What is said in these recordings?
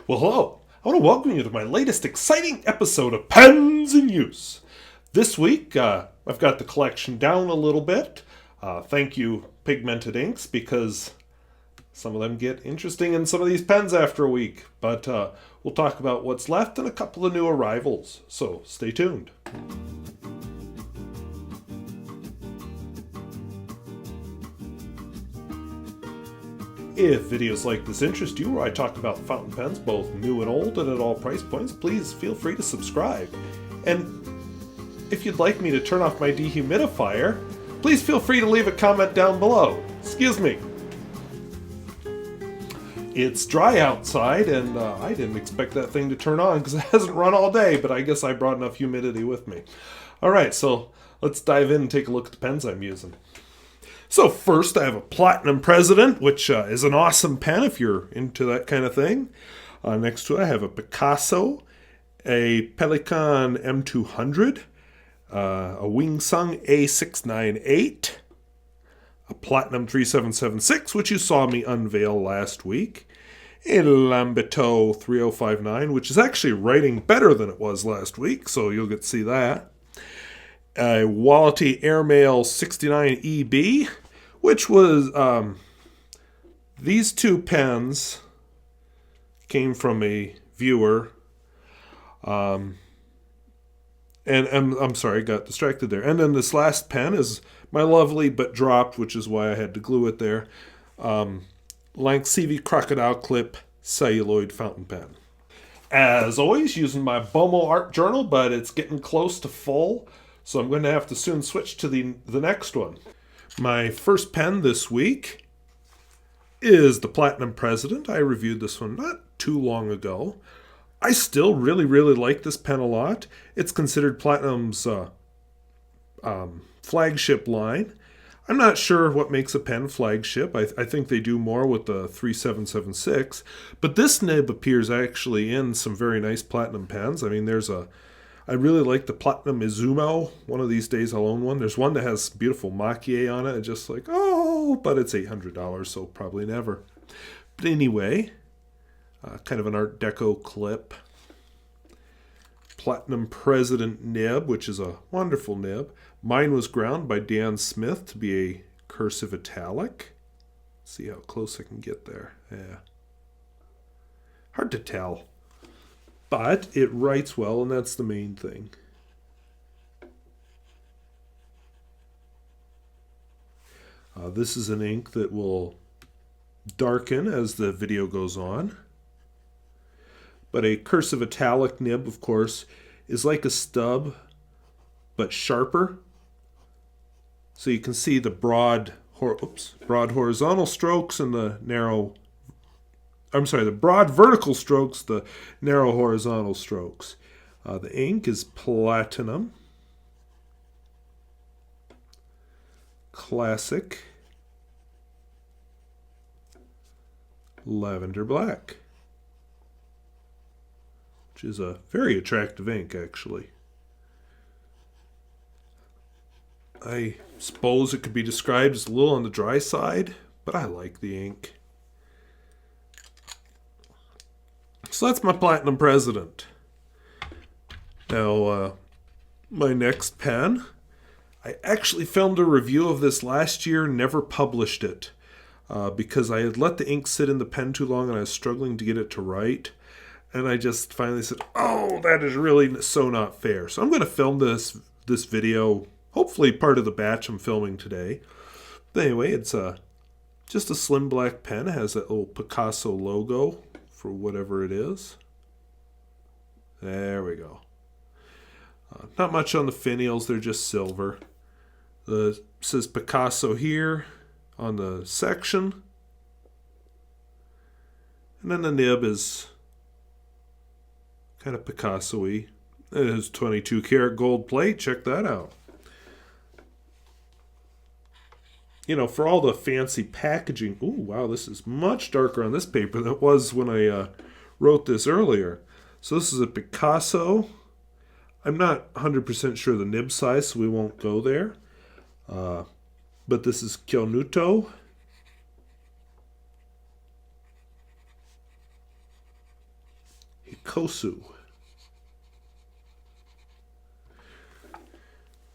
Well, hello. I want to welcome you to my latest exciting episode of Pens in Use. This week, I've got the collection down a little bit. Thank you, Pigmented Inks, because some of them get interesting in some of these pens after a week. But we'll talk about what's left and a couple of new arrivals. So stay tuned. If videos like this interest you, where I talk about fountain pens, both new and old and at all price points, please feel free to subscribe. And if you'd like me to turn off my dehumidifier, please feel free to leave a comment down below. Excuse me. It's dry outside, and I didn't expect that thing to turn on because it hasn't run all day, but I guess I brought enough humidity with me. Alright, so let's dive in and take a look at the pens I'm using. So first, I have a Platinum President, which is an awesome pen if you're into that kind of thing. Next to it, I have a Picasso, a Bellacon M200, a Wingsung A698, a Platinum 3776, which you saw me unveil last week, a Lambitou 3059, which is actually writing better than it was last week, so you'll get to see that. A Wality Airmail 69EB, which was, these two pens came from a viewer, and I'm sorry, I got distracted there. And then this last pen is my lovely but dropped, which is why I had to glue it there, Lanxivi Crocodile Clip Celluloid Fountain Pen. As always, using my Bomo art journal, but it's getting close to full, so I'm going to have to soon switch to the next one. My first pen this week is the Platinum President. I reviewed this one not too long ago. I still really like this pen a lot. It's considered Platinum's flagship line. I'm not sure what makes a pen flagship. I think they do more with the 3776. But this nib appears actually in some very nice Platinum pens. I mean, I really like the Platinum Izumo. One of these days I'll own one. There's one that has beautiful maquille on it. And just like, oh, but it's $800, so probably never. But anyway, kind of an Art Deco clip. Platinum President nib, which is a wonderful nib. Mine was ground by Dan Smith to be a cursive italic. See how close I can get there. Yeah. Hard to tell. But it writes well, and that's the main thing. This is an ink that will darken as the video goes on. But a cursive italic nib, of course, is like a stub, but sharper. So you can see the broad horizontal strokes and the broad vertical strokes, the narrow horizontal strokes. The ink is Platinum. Classic. Lavender Black. Which is a very attractive ink, actually. I suppose it could be described as a little on the dry side, but I like the ink. So that's my Platinum President. Now, my next pen, I actually filmed a review of this last year, never published it, because I had let the ink sit in the pen too long and I was struggling to get it to write. And I just finally said, oh, that is really so not fair. So I'm going to film this video, hopefully part of the batch I'm filming today. But anyway, it's just a slim black pen. It has that little Picasso logo for whatever it is. There we go. Not much on the finials, they're just silver. It says Picasso here on the section. And then the nib is kind of Picasso-y. It has 22 karat gold plate, check that out. You know, for all the fancy packaging, ooh, wow, this is much darker on this paper than it was when I wrote this earlier. So this is a Picasso. I'm not 100% sure the nib size, so we won't go there. But this is Hikosu,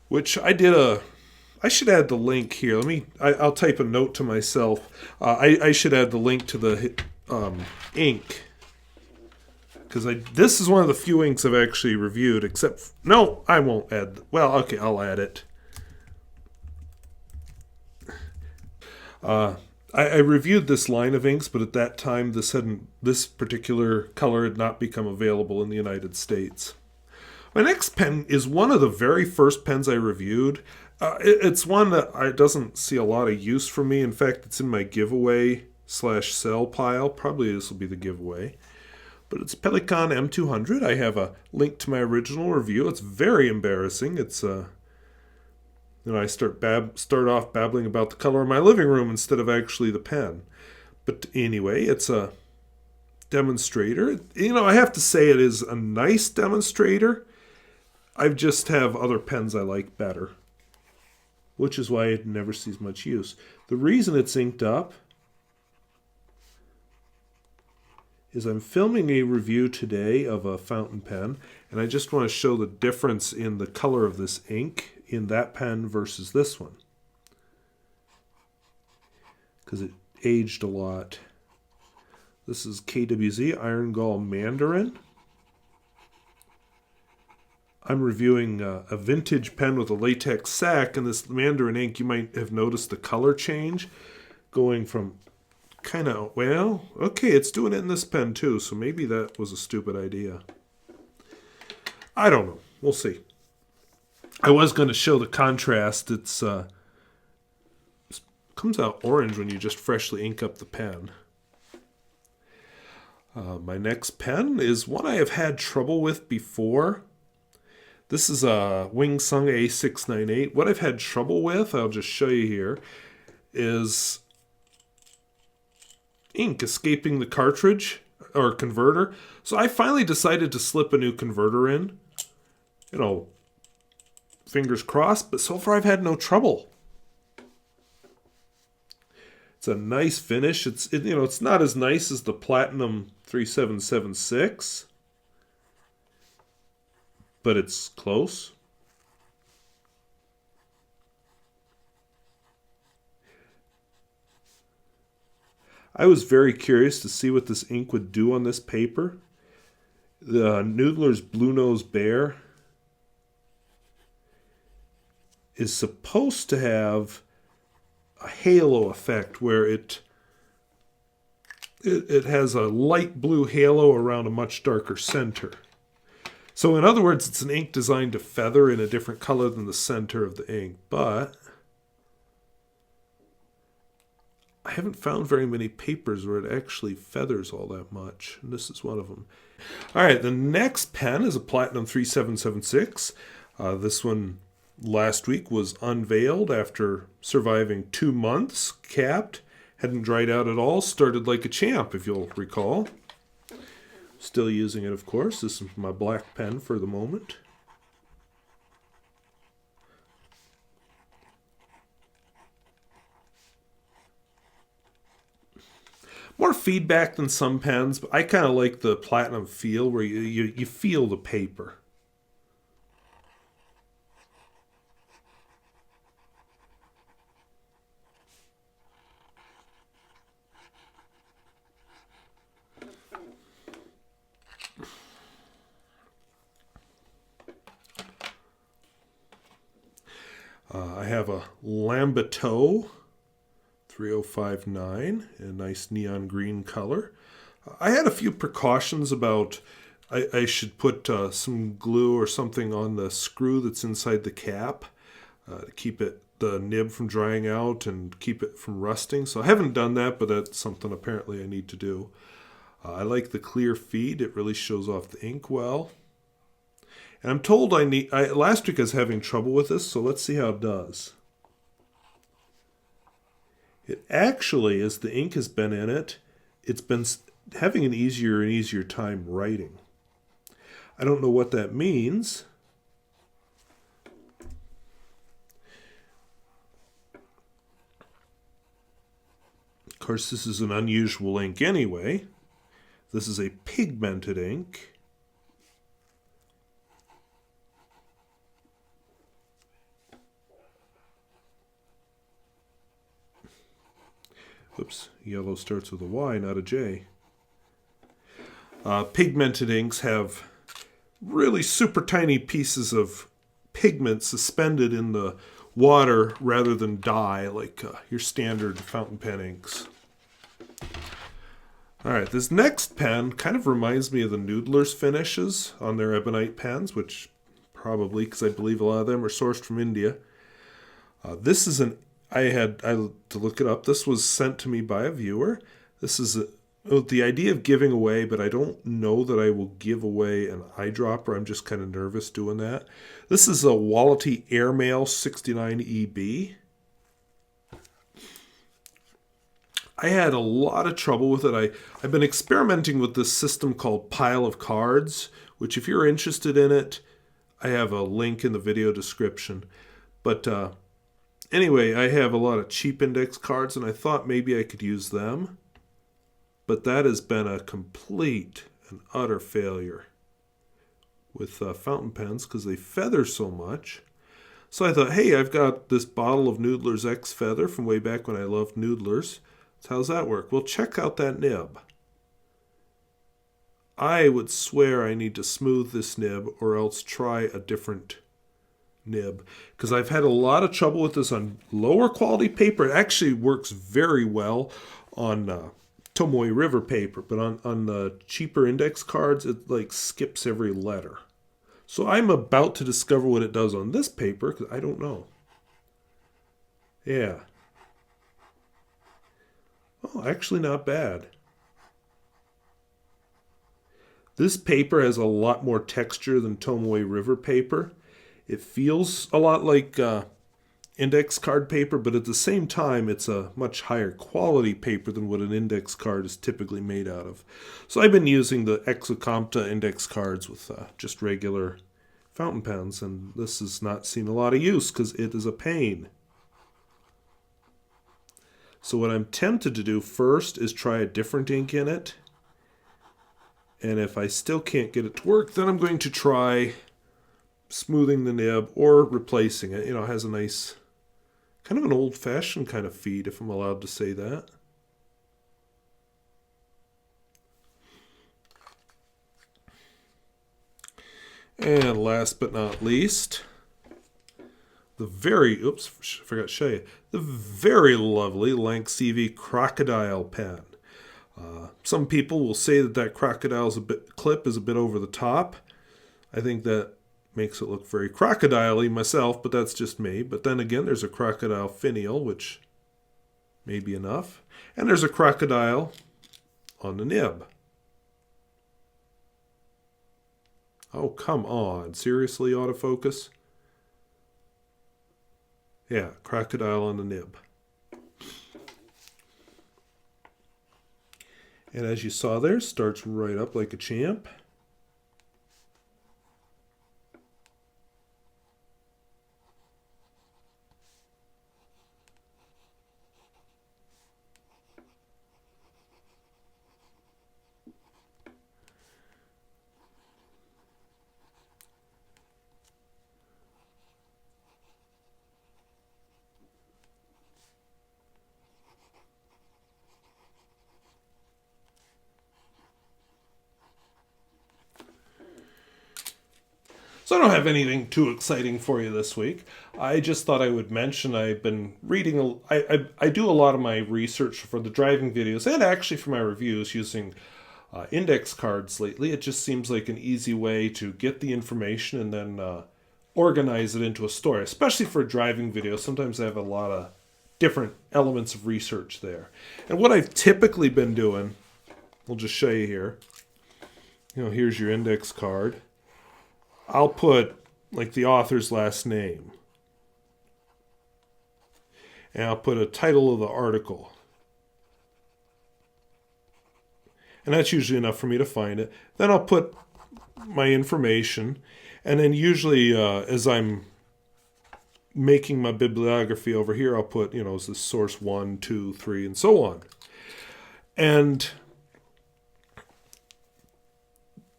which I should add the link here. I'll type a note to myself. I should add the link to the ink, because this is one of the few inks I've actually reviewed, no, I won't add, well, okay, I'll add it. I reviewed this line of inks, but at that time this particular color had not become available in the United States. My next pen is one of the very first pens I reviewed. It's one that doesn't see a lot of use for me. In fact, it's in my giveaway/sell pile. Probably this will be the giveaway. But it's Pelikan M200. I have a link to my original review. It's very embarrassing. It's I start off babbling about the color of my living room instead of actually the pen. But anyway, it's a demonstrator. I have to say it is a nice demonstrator. I just have other pens I like better, which is why it never sees much use. The reason it's inked up is I'm filming a review today of a fountain pen, and I just want to show the difference in the color of this ink in that pen versus this one, because it aged a lot. This is KWZ Iron Gall Mandarin. I'm reviewing a vintage pen with a latex sack, and this Mandarin ink, you might have noticed the color change going from okay, it's doing it in this pen too, so maybe that was a stupid idea. I don't know. We'll see. I was going to show the contrast. It comes out orange when you just freshly ink up the pen. My next pen is one I have had trouble with before. This is a Wing Sung A698. What I've had trouble with, I'll just show you here, is ink escaping the cartridge or converter. So I finally decided to slip a new converter in. Fingers crossed, but so far I've had no trouble. It's a nice finish. It's not as nice as the Platinum 3776, but it's close. I was very curious to see what this ink would do on this paper. The Noodler's Blue Nose Bear is supposed to have a halo effect where it has a light blue halo around a much darker center. So in other words, it's an ink designed to feather in a different color than the center of the ink, but I haven't found very many papers where it actually feathers all that much, and this is one of them. All right, the next pen is a Platinum 3776. This one last week was unveiled after surviving 2 months, capped, hadn't dried out at all, started like a champ, if you'll recall. Still using it, of course. This is my black pen for the moment. More feedback than some pens, but I kind of like the Platinum feel where you feel the paper. I have a Lambitou 3059 in a nice neon green color. I had a few precautions about I should put some glue or something on the screw that's inside the cap to keep the nib from drying out and keep it from rusting. So I haven't done that, but that's something apparently I need to do. I like the clear feed. It really shows off the ink well. And I'm told last week I was having trouble with this, so let's see how it does. It actually, as the ink has been in it, it's been having an easier and easier time writing. I don't know what that means. Of course, this is an unusual ink anyway. This is a pigmented ink. Oops, yellow starts with a Y, not a J. Pigmented inks have really super tiny pieces of pigment suspended in the water rather than dye like your standard fountain pen inks. Alright, this next pen kind of reminds me of the Noodler's finishes on their ebonite pens, which probably, because I believe a lot of them are sourced from India. This is I had to look it up. This was sent to me by a viewer. This is the idea of giving away, but I don't know that I will give away an eyedropper. I'm just kind of nervous doing that. This is a Wality Airmail 69EB. I had a lot of trouble with it. I've been experimenting with this system called Pile of Cards, which if you're interested in it, I have a link in the video description. But anyway, I have a lot of cheap index cards, and I thought maybe I could use them. But that has been a complete and utter failure with fountain pens because they feather so much. So I thought, hey, I've got this bottle of Noodler's X Feather from way back when I loved Noodlers. So how's that work? Well, check out that nib. I would swear I need to smooth this nib or else try a different nib, because I've had a lot of trouble with this on lower quality paper. It actually works very well on Tomoe River paper, but on the cheaper index cards, it like skips every letter. So I'm about to discover what it does on this paper, because I don't know. Yeah. Oh, actually not bad. This paper has a lot more texture than Tomoe River paper. It feels a lot like index card paper, but at the same time, it's a much higher quality paper than what an index card is typically made out of. So I've been using the Exocompta index cards with just regular fountain pens, and this has not seen a lot of use because it is a pain. So what I'm tempted to do first is try a different ink in it. And if I still can't get it to work, then I'm going to try smoothing the nib or replacing it. You know, it has a nice, kind of an old-fashioned kind of feed, if I'm allowed to say that. And last but not least, the very, oops, I forgot to show you, the very lovely Lanxivi Crocodile pen. Some people will say that Crocodile's clip is a bit over the top. I think that makes it look very crocodile-y myself, but that's just me. But then again, there's a crocodile finial, which may be enough. And there's a crocodile on the nib. Oh, come on. Seriously, autofocus? Yeah, crocodile on the nib. And as you saw there, starts right up like a champ. So I don't have anything too exciting for you this week. I just thought I would mention I've been reading, I do a lot of my research for the driving videos and actually for my reviews using index cards lately. It just seems like an easy way to get the information and then organize it into a story, especially for a driving video. Sometimes I have a lot of different elements of research there. And what I've typically been doing, we'll just show you here. You know, here's your index card. I'll put like the author's last name. And I'll put a title of the article. And that's usually enough for me to find it. Then I'll put my information. And then usually as I'm making my bibliography over here, I'll put, you know, is this source 1, 2, 3, and so on. And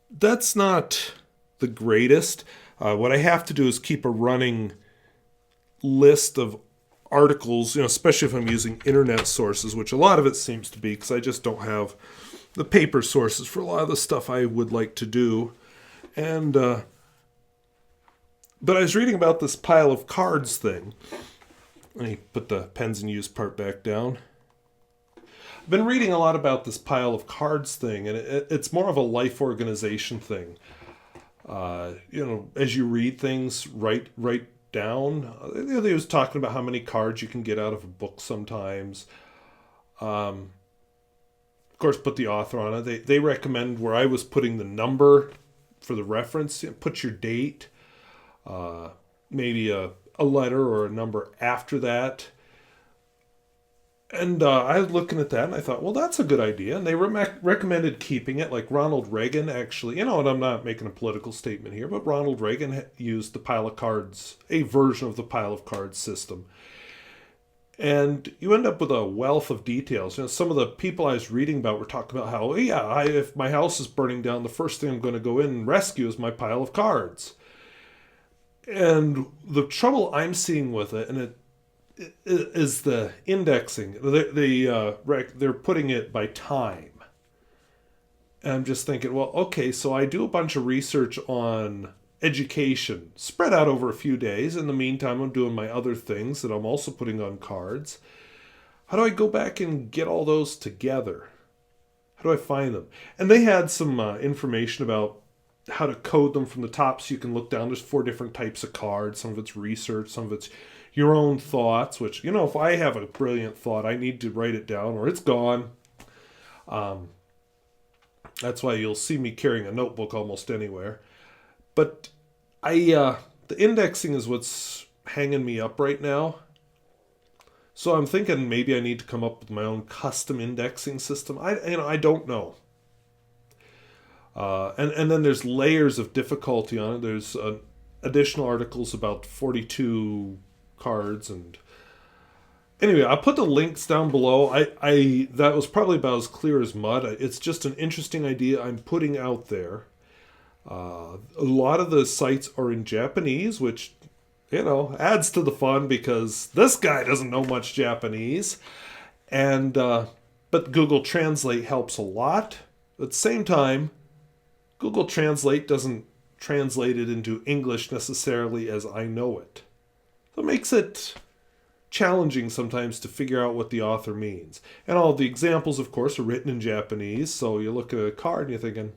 that's not the greatest. What I have to do is keep a running list of articles, especially if I'm using internet sources, which a lot of it seems to be, because I just don't have the paper sources for a lot of the stuff I would like to do. And, but I was reading about this pile of cards thing. Let me put the pens in use part back down. I've been reading a lot about this pile of cards thing, and it's more of a life organization thing. As you read things, write down. They was talking about how many cards you can get out of a book sometimes. Of course, put the author on it. They recommend where I was putting the number for the reference. Put your date, maybe a letter or a number after that. And I was looking at that and I thought, well, that's a good idea. And they recommended keeping it, like Ronald Reagan actually, and I'm not making a political statement here, but Ronald Reagan used the pile of cards, a version of the pile of cards system. And you end up with a wealth of details. Some of the people I was reading about were talking about how, if my house is burning down, the first thing I'm going to go in and rescue is my pile of cards. And the trouble I'm seeing with it, and it is the indexing. They're putting it by time. And I'm just thinking, well, okay, so I do a bunch of research on education, spread out over a few days. In the meantime, I'm doing my other things that I'm also putting on cards. How do I go back and get all those together? How do I find them? And they had some information about how to code them from the top so you can look down. There's 4 different types of cards. Some of it's research, some of it's your own thoughts, which, if I have a brilliant thought, I need to write it down or it's gone. That's why you'll see me carrying a notebook almost anywhere. But the indexing is what's hanging me up right now. So I'm thinking maybe I need to come up with my own custom indexing system. I don't know. And then there's layers of difficulty on it. There's additional articles about 42 cards, and anyway, I'll put the links down below. That was probably about as clear as mud. It's just an interesting idea I'm putting out there. A lot of the sites are in Japanese, which adds to the fun because this guy doesn't know much Japanese, and but Google Translate helps a lot. At the same time, Google Translate doesn't translate it into English necessarily as I know it. So it makes it challenging sometimes to figure out what the author means. And all the examples, of course, are written in Japanese, so you look at a card and you're thinking,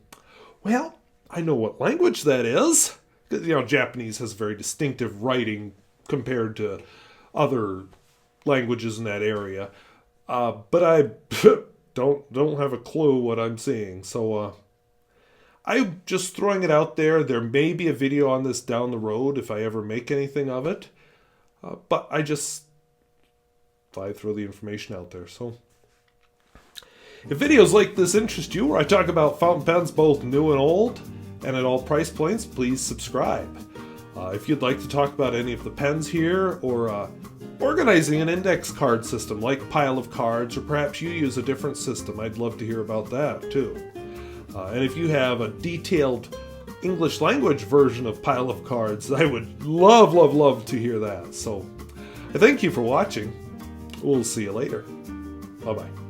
well, I know what language that is. Japanese has very distinctive writing compared to other languages in that area. But I don't have a clue what I'm seeing. So I'm just throwing it out there. There may be a video on this down the road if I ever make anything of it. But I just thought I'd throw the information out there. So if videos like this interest you, where I talk about fountain pens both new and old, and at all price points, please subscribe. If you'd like to talk about any of the pens here, or organizing an index card system like Pile of Cards, or perhaps you use a different system, I'd love to hear about that too. And if you have a detailed English language version of Pile of Cards, I would love to hear that. So I thank you for watching. We'll see you later. Bye-bye.